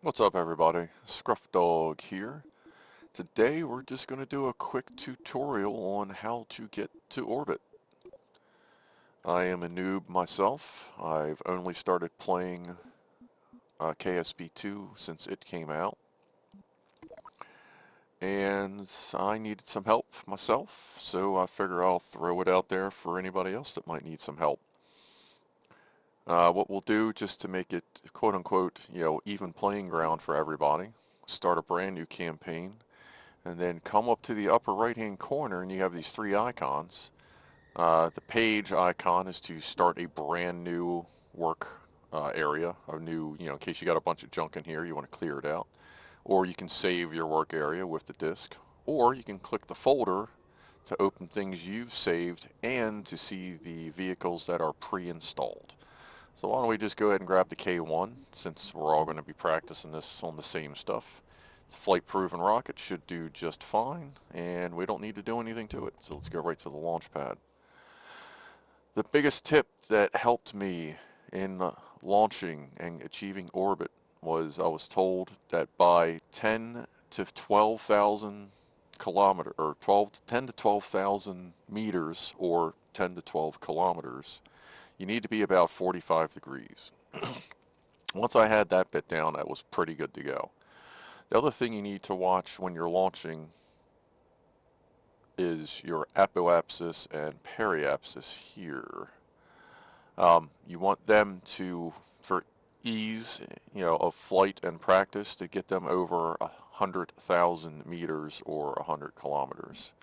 What's up, everybody? Scruff Dog here. Today we're just going to do a quick tutorial on how to get to orbit. I am a noob myself. I've only started playing KSP2 since it came out, and I needed some help myself, so I figure I'll throw it out there for anybody else that might need some help. What we'll do, just to make it quote-unquote, even playing ground for everybody, start a brand new campaign, and then come up to the upper right-hand corner, and you have these three icons. The page icon is to start a brand new work area, a new, in case you got a bunch of junk in here, you want to clear it out. Or you can save your work area with the disk. Or you can click the folder to open things you've saved and to see the vehicles that are pre-installed. So why don't we just go ahead and grab the K1, since we're all going to be practicing this on the same stuff. It's a flight-proven rocket, should do just fine, and we don't need to do anything to it. So let's go right to the launch pad. The biggest tip that helped me in launching and achieving orbit was I was told that by 10 to 12,000 kilometers, or 10 to 12,000 meters, or 10 to 12 kilometers, you need to be about 45 degrees. Once I had that bit down, that was pretty good to go. The other thing you need to watch when you're launching is your apoapsis and periapsis here. You want them to, for ease, of flight and practice, to get them over 100,000 meters or 100 kilometers.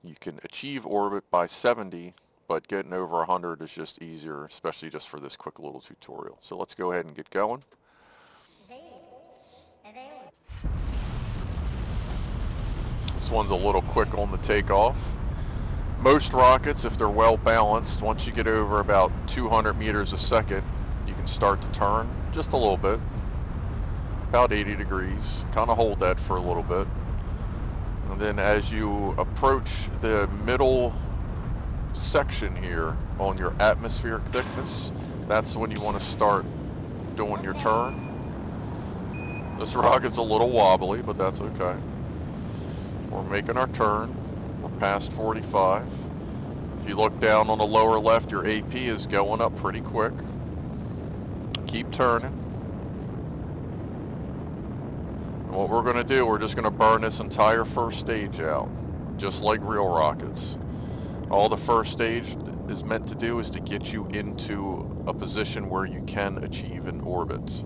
You can achieve orbit by 70, but getting over 100 is just easier, especially just for this quick little tutorial. So let's go ahead and get going. This one's a little quick on the takeoff. Most rockets, if they're well balanced, once you get over about 200 meters a second, you can start to turn just a little bit, about 80 degrees. Kind of hold that for a little bit. And then as you approach the middle section here on your atmospheric thickness, that's when you want to start doing your turn. This rocket's a little wobbly, but that's okay. We're making our turn. We're past 45. If you look down on the lower left, your AP is going up pretty quick. Keep turning. And what we're going to do, we're just going to burn this entire first stage out, just like real rockets. All the first stage is meant to do is to get you into a position where you can achieve an orbit.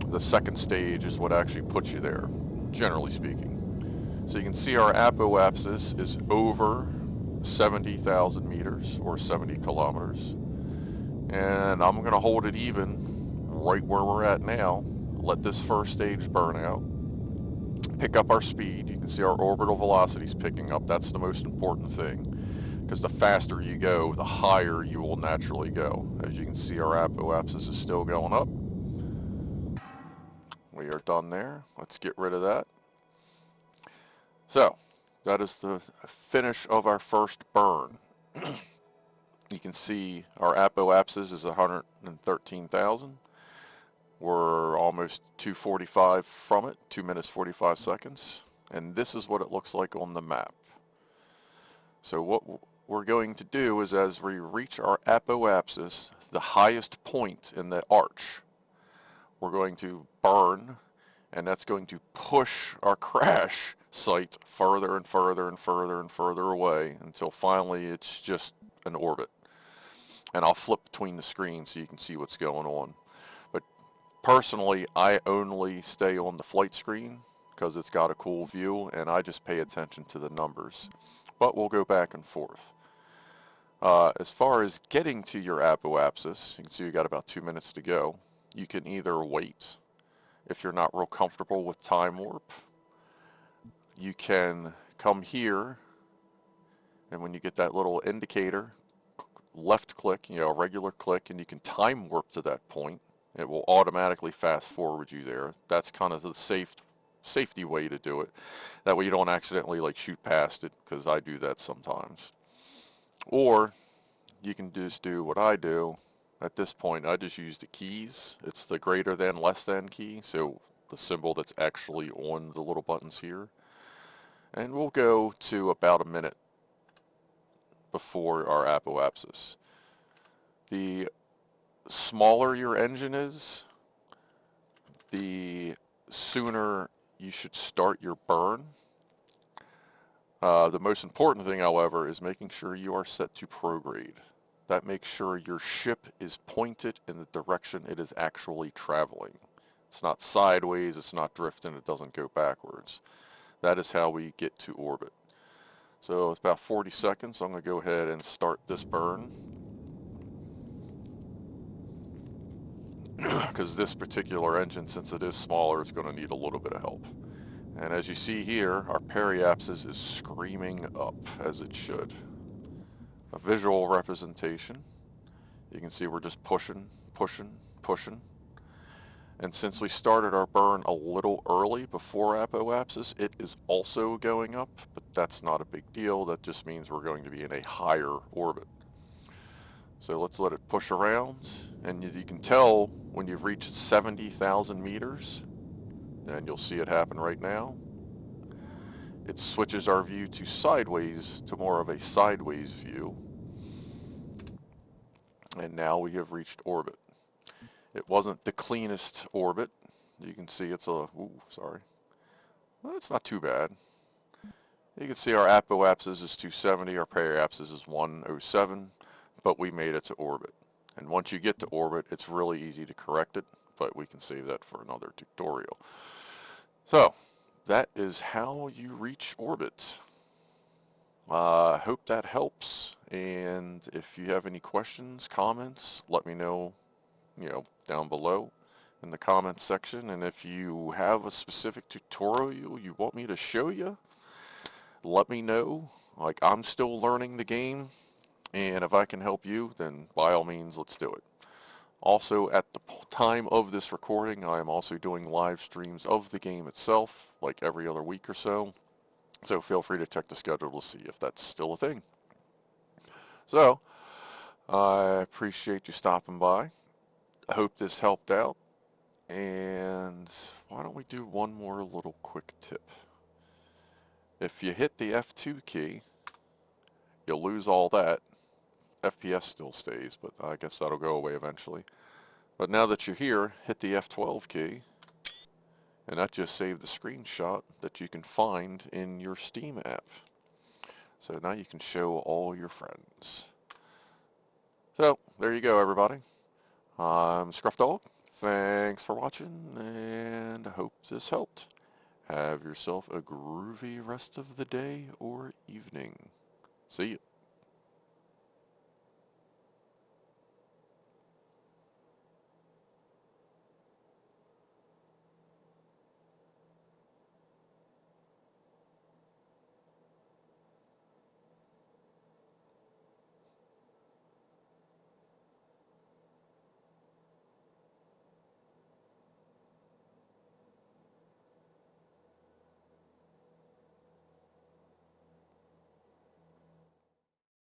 The second stage is what actually puts you there, generally speaking. So you can see our apoapsis is over 70,000 meters or 70 kilometers. And I'm going to hold it even right where we're at now. Let this first stage burn out. Pick up our speed. You can see our orbital velocity is picking up. That's the most important thing, because the faster you go, the higher you will naturally go. As you can see, our apoapsis is still going up. We are done there. Let's get rid of that. So, that is the finish of our first burn. You can see our apoapsis is 113,000. We're almost 2:45 from it, 2 minutes 45 seconds. And this is what it looks like on the map. So what we're going to do is, as we reach our apoapsis, the highest point in the arch, we're going to burn, and that's going to push our crash site further and further and further and further away until finally it's just an orbit. And I'll flip between the screens so you can see what's going on. But personally, I only stay on the flight screen because it's got a cool view, and I just pay attention to the numbers. But we'll go back and forth. As far as getting to your apoapsis, you can see you got about 2 minutes to go. You can either wait if you're not real comfortable with time warp. You can come here, and when you get that little indicator, left click, a regular click, and you can time warp to that point. It will automatically fast forward you there. That's kind of the safety way to do it. That way you don't accidentally shoot past it, because I do that sometimes. Or you can just do what I do At this point, I just use the keys. It's the greater than, less than key, so the symbol that's actually on the little buttons here. And we'll go to about a minute before our apoapsis. The smaller your engine is, the sooner you should start your burn. The most important thing, however, is making sure you are set to Prograde. That makes sure your ship is pointed in the direction it is actually traveling. It's not sideways, it's not drifting, it doesn't go backwards. That is how we get to orbit. So it's about 40 seconds. I'm going to go ahead and start this burn. Because this particular engine, since it is smaller, is going to need a little bit of help. And as you see here, our periapsis is screaming up, as it should. A visual representation. You can see we're just pushing, pushing, pushing. And since we started our burn a little early before apoapsis, it is also going up, but that's not a big deal. That just means we're going to be in a higher orbit. So let's let it push around, and you can tell when you've reached 70,000 meters, and you'll see it happen right now. It switches our view to sideways, to more of a sideways view. And now we have reached orbit. It wasn't the cleanest orbit. You can see it's a, sorry. Well, it's not too bad. You can see our apoapsis is 270, our periapsis is 107, but we made it to orbit. And once you get to orbit, it's really easy to correct it, but we can save that for another tutorial. So, that is how you reach orbit. I hope that helps, and if you have any questions, comments, let me know, down below in the comments section. And if you have a specific tutorial you want me to show you, let me know. Like, I'm still learning the game, and if I can help you, then by all means, let's do it. Also, at the time of this recording, I am also doing live streams of the game itself, like every other week or so. So feel free to check the schedule to see if that's still a thing. So, I appreciate you stopping by. I hope this helped out. And why don't we do one more little quick tip. If you hit the F2 key, you'll lose all that. FPS still stays, but I guess that'll go away eventually. But now that you're here, hit the F12 key, and that just saved the screenshot that you can find in your Steam app. So now you can show all your friends. So, there you go, everybody. I'm Scruff Dog. Thanks for watching, and I hope this helped. Have yourself a groovy rest of the day or evening. See ya.